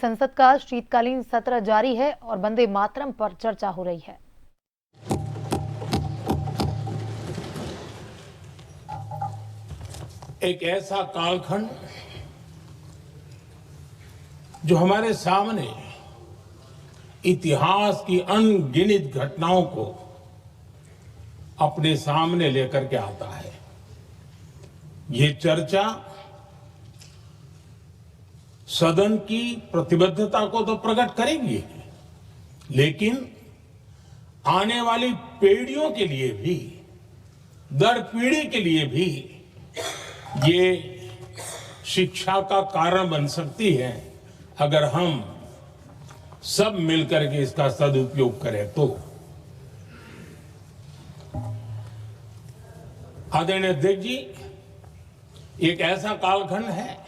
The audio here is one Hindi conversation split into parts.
संसद का शीतकालीन सत्र जारी है और वंदे मातरम पर चर्चा हो रही है। एक ऐसा कालखंड जो हमारे सामने इतिहास की अनगिनत घटनाओं को अपने सामने लेकर के आता है। ये चर्चा सदन की प्रतिबद्धता को तो प्रकट करेगी, लेकिन आने वाली पीढ़ियों के लिए भी, दर पीढ़ी के लिए भी ये शिक्षा का कारण बन सकती है अगर हम सब मिलकर के इसका सदुपयोग करें तो। आदरणीय अध्यक्ष जी, एक ऐसा कालखंड है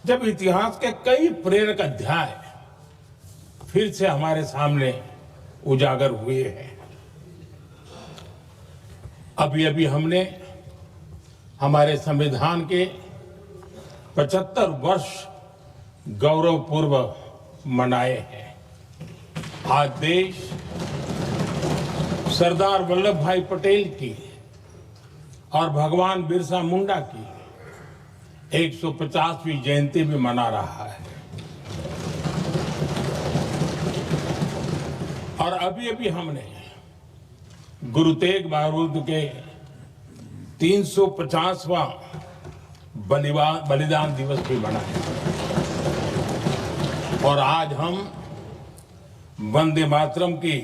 जब इतिहास के कई प्रेरक अध्याय फिर से हमारे सामने उजागर हुए हैं। अभी अभी हमने हमारे संविधान के 75 वर्ष गौरवपूर्व मनाए हैं। आज देश सरदार वल्लभ भाई पटेल की और भगवान बिरसा मुंडा की 150वीं जयंती भी मना रहा है। और अभी अभी हमने गुरु तेग बहादुर के 350वां बलिदान दिवस भी मनाया। और आज हम वंदे मातरम की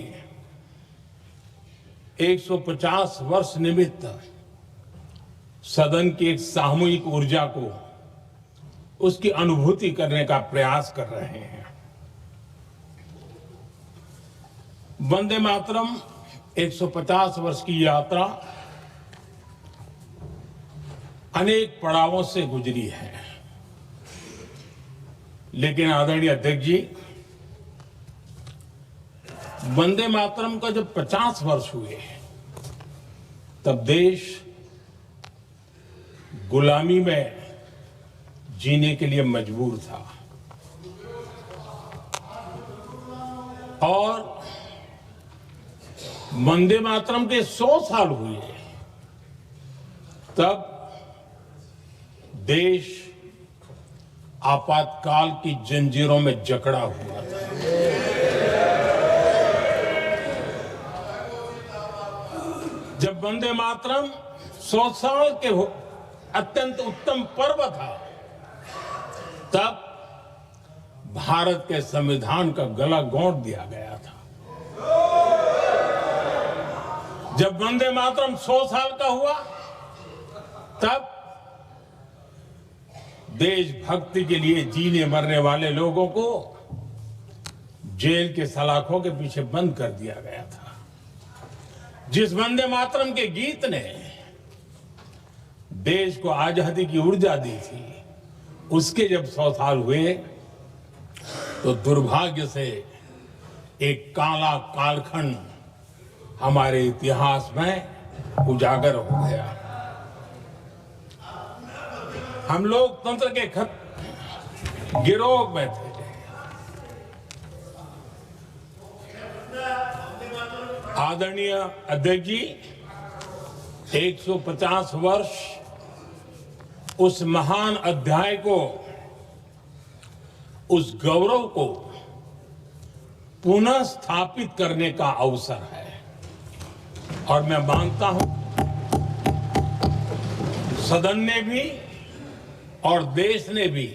150 वर्ष निमित्त सदन की एक सामूहिक ऊर्जा को, उसकी अनुभूति करने का प्रयास कर रहे हैं। वंदे मातरम 150 वर्ष की यात्रा अनेक पड़ावों से गुजरी है, लेकिन आदरणीय अध्यक्ष जी, वंदे मातरम का जब 50 वर्ष हुए तब देश गुलामी में जीने के लिए मजबूर था और वंदे मातरम के 100 साल हुए तब देश आपातकाल की जंजीरों में जकड़ा हुआ था। जब वंदे मातरम 100 साल के अत्यंत उत्तम पर्व था, तब भारत के संविधान का गला घोंट दिया गया था। जब वंदे मातरम 100 साल का हुआ, तब देशभक्ति के लिए जीने मरने वाले लोगों को जेल के सलाखों के पीछे बंद कर दिया गया था। जिस वंदे मातरम के गीत ने देश को आजादी की ऊर्जा दी थी, उसके जब 100 साल हुए तो दुर्भाग्य से एक काला कालखंड हमारे इतिहास में उजागर हो गया। हम लोकतंत्र के गिरोह में थे। आदरणीय अध्यक्ष जी, 150 वर्ष उस महान अध्याय को, उस गौरव को पुनः स्थापित करने का अवसर है। और मैं मानता हूं सदन ने भी और देश ने भी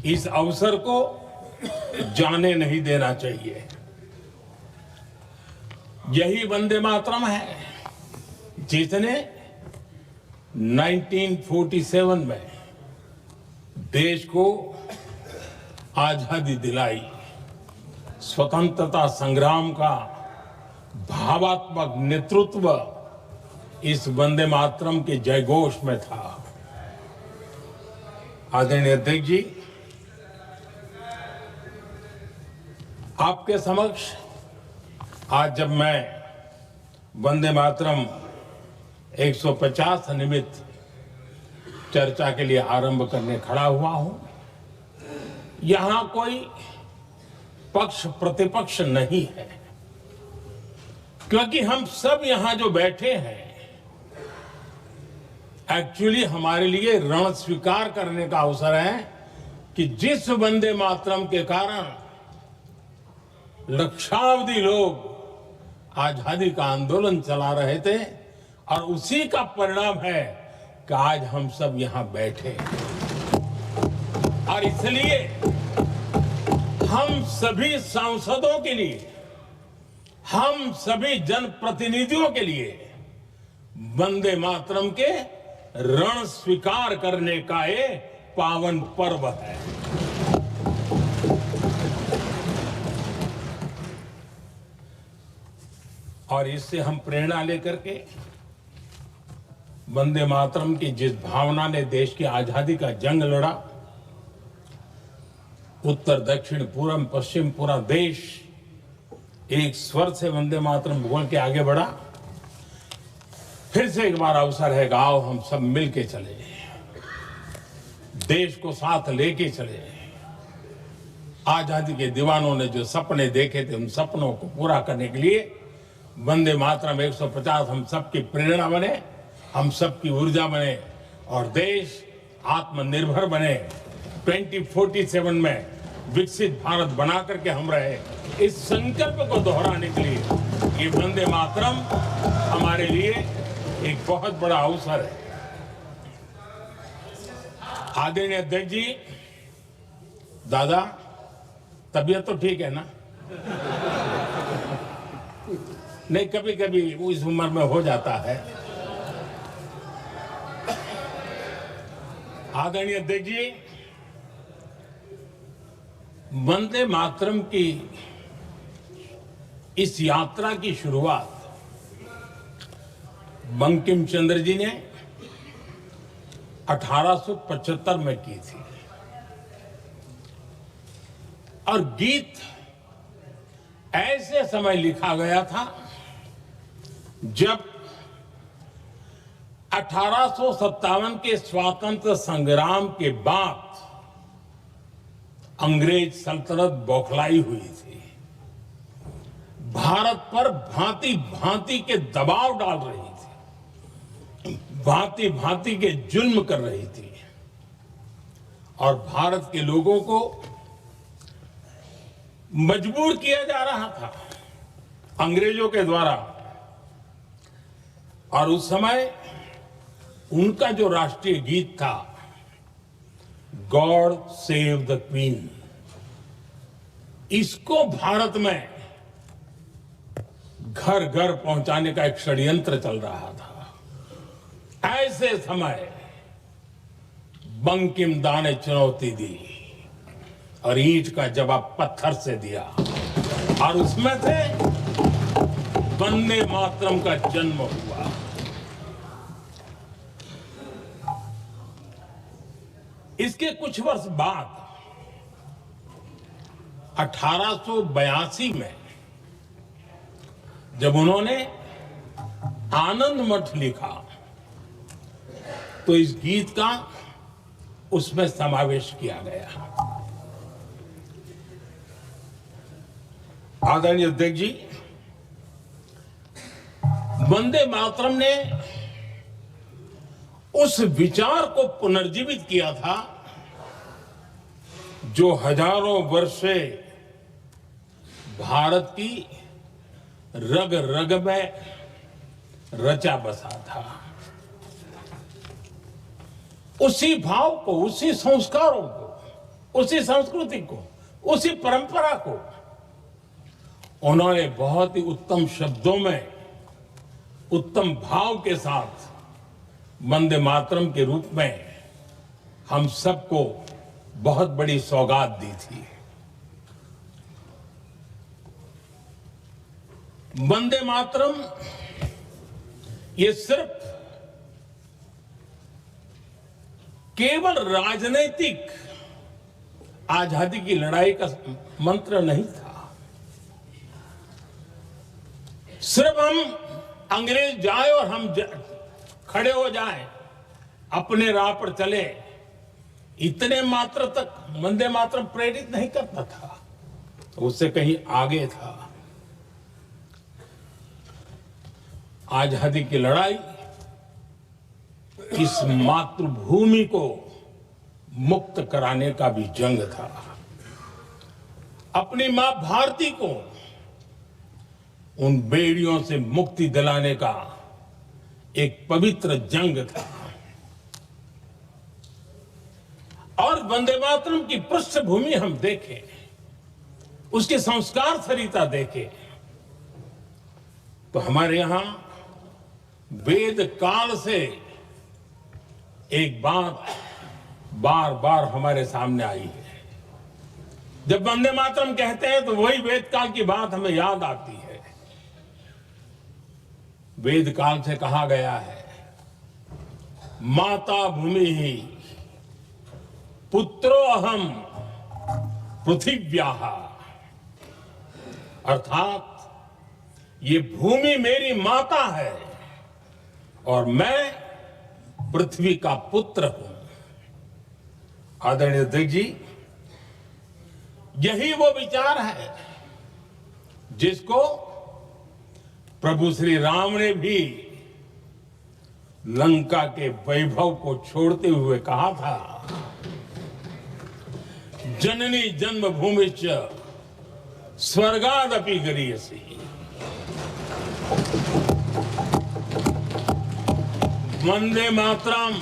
इस अवसर को जाने नहीं देना चाहिए। यही वंदे मातरम है जिसने 1947 में देश को आजादी दिलाई। स्वतंत्रता संग्राम का भावात्मक नेतृत्व इस वंदे मातरम के जयघोष में था। आदरणीय अध्यक्ष जी, आपके समक्ष आज जब मैं वंदे मातरम 150 निमित्त चर्चा के लिए आरंभ करने खड़ा हुआ हूं, यहां कोई पक्ष प्रतिपक्ष नहीं है, क्योंकि हम सब यहां जो बैठे हैं एक्चुअली हमारे लिए रण स्वीकार करने का अवसर है कि जिस वंदे मातरम के कारण लक्षावधि लोग आजादी का आंदोलन चला रहे थे और उसी का परिणाम है कि आज हम सब यहां बैठे। और इसलिए हम सभी सांसदों के लिए, हम सभी जनप्रतिनिधियों के लिए वंदे मातरम के रण स्वीकार करने का ये पावन पर्व है। और इससे हम प्रेरणा लेकर के वंदे मातरम की जिस भावना ने देश की आजादी का जंग लड़ा, उत्तर दक्षिण पूर्व पश्चिम पूरा देश एक स्वर से वंदे मातरम बोल के आगे बढ़ा। फिर से एक बार अवसर है, आओ हम सब मिल के चले, देश को साथ लेके चले। आजादी के दीवानों ने जो सपने देखे थे उन सपनों को पूरा करने के लिए वंदे मातरम 150 हम सबकी प्रेरणा बने, हम सबकी ऊर्जा बने और देश आत्मनिर्भर बने। 2047 में विकसित भारत बना करके हम रहे, इस संकल्प को दोहराने के लिए ये वंदे मातरम हमारे लिए एक बहुत बड़ा अवसर है। आदरणीय अध्यक्ष जी, दादा तबीयत तो ठीक है ना? नहीं, कभी कभी इस उम्र में हो जाता है। आदरणीय अध्यक्ष जी, वंदे मातरम की इस यात्रा की शुरुआत बंकिम चंद्र जी ने 1875 में की थी और गीत ऐसे समय लिखा गया था जब 1857 के स्वातंत्र संग्राम के बाद अंग्रेज सल्तनत बौखलाई हुई थी, भारत पर भांति भांति के दबाव डाल रही थी, भांति भांति के जुल्म कर रही थी और भारत के लोगों को मजबूर किया जा रहा था अंग्रेजों के द्वारा। और उस समय उनका जो राष्ट्रीय गीत था, गॉड सेव द क्वीन, इसको भारत में घर घर पहुंचाने का एक षड्यंत्र चल रहा था। ऐसे समय बंकिम दा ने चुनौती दी और ईंट का जवाब पत्थर से दिया और उसमें से वंदे मातरम का जन्म हुआ। इसके कुछ वर्ष बाद 1882 में जब उन्होंने आनंद मठ लिखा तो इस गीत का उसमें समावेश किया गया। आदरणीय अध्यक्ष जी, वंदे मातरम ने उस विचार को पुनर्जीवित किया था जो हजारों वर्ष से भारत की रग रग में रचा बसा था। उसी भाव को, उसी संस्कारों को, उसी संस्कृति को, उसी परंपरा को उन्होंने बहुत ही उत्तम शब्दों में, उत्तम भाव के साथ वंदे मातरम के रूप में हम सबको बहुत बड़ी सौगात दी थी। वंदे मातरम ये सिर्फ केवल राजनीतिक आजादी की लड़ाई का मंत्र नहीं था। सिर्फ हम अंग्रेज जाए और हम खड़े हो जाएं, अपने राह पर चले, इतने मात्र तक वंदे मातरम प्रेरित नहीं करता था, उससे कहीं आगे था। आजादी की लड़ाई इस मातृभूमि को मुक्त कराने का भी जंग था। अपनी मां भारती को उन बेड़ियों से मुक्ति दिलाने का एक पवित्र जंग था। और वंदे मातरम की पृष्ठभूमि हम देखें, उसके संस्कार सरिता देखें, तो हमारे यहां वेद काल से एक बात बार बार हमारे सामने आई है। जब वंदे मातरम कहते हैं तो वही वेद काल की बात हमें याद आती है। वेद काल से कहा गया है, माता भूमि ही पुत्रो अहम पृथिव्याः, अर्थात ये भूमि मेरी माता है और मैं पृथ्वी का पुत्र हूं। आदरणीय अध्यक्ष जी, यही वो विचार है जिसको प्रभु श्री राम ने भी लंका के वैभव को छोड़ते हुए कहा था, जननी जन्मभूमिश्च स्वर्गादपि गरीयसी। वंदे मातरम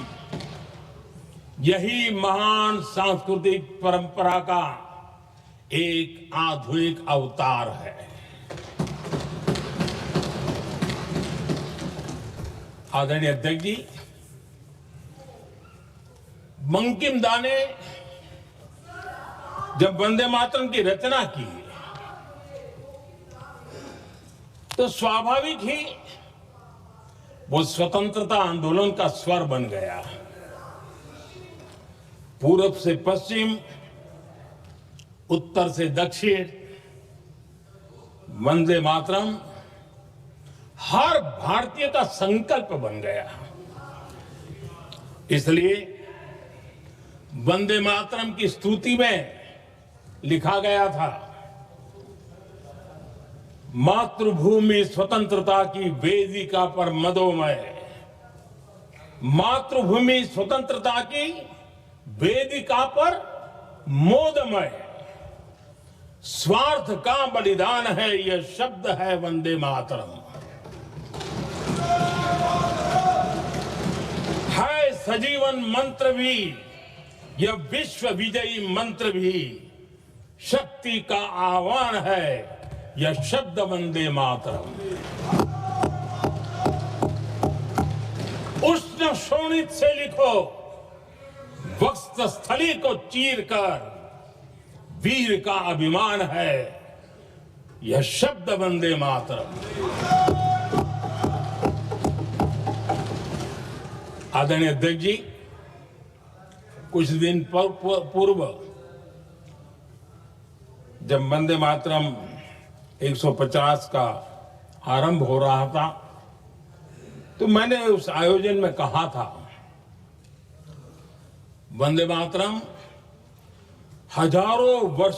यही महान सांस्कृतिक परंपरा का एक आधुनिक अवतार है। आदरणीय अध्यक्ष जी, बंकिम दा ने जब वंदे मातरम की रचना की तो स्वाभाविक ही वो स्वतंत्रता आंदोलन का स्वर बन गया। पूरब से पश्चिम, उत्तर से दक्षिण, वंदे मातरम हर भारतीय का संकल्प बन गया। इसलिए वंदे मातरम की स्तुति में लिखा गया था, मातृभूमि स्वतंत्रता की वेदिका पर मदोमय, मातृभूमि स्वतंत्रता की वेदिका पर मोदमय, स्वार्थ का बलिदान है यह शब्द है वंदे मातरम। है सजीवन मंत्र भी, यह विश्व विजयी मंत्र भी, शक्ति का आह्वान है यह शब्द वंदे मातरम। उष्ण शोणित से लिखो, वक्षस्थली को चीर कर, वीर का अभिमान है यह शब्द वंदे मातरम। आदरणीय अध्यक्ष जी, कुछ दिन पूर्व जब वंदे मातरम 150 का आरंभ हो रहा था तो मैंने उस आयोजन में कहा था, वंदे मातरम हजारों वर्ष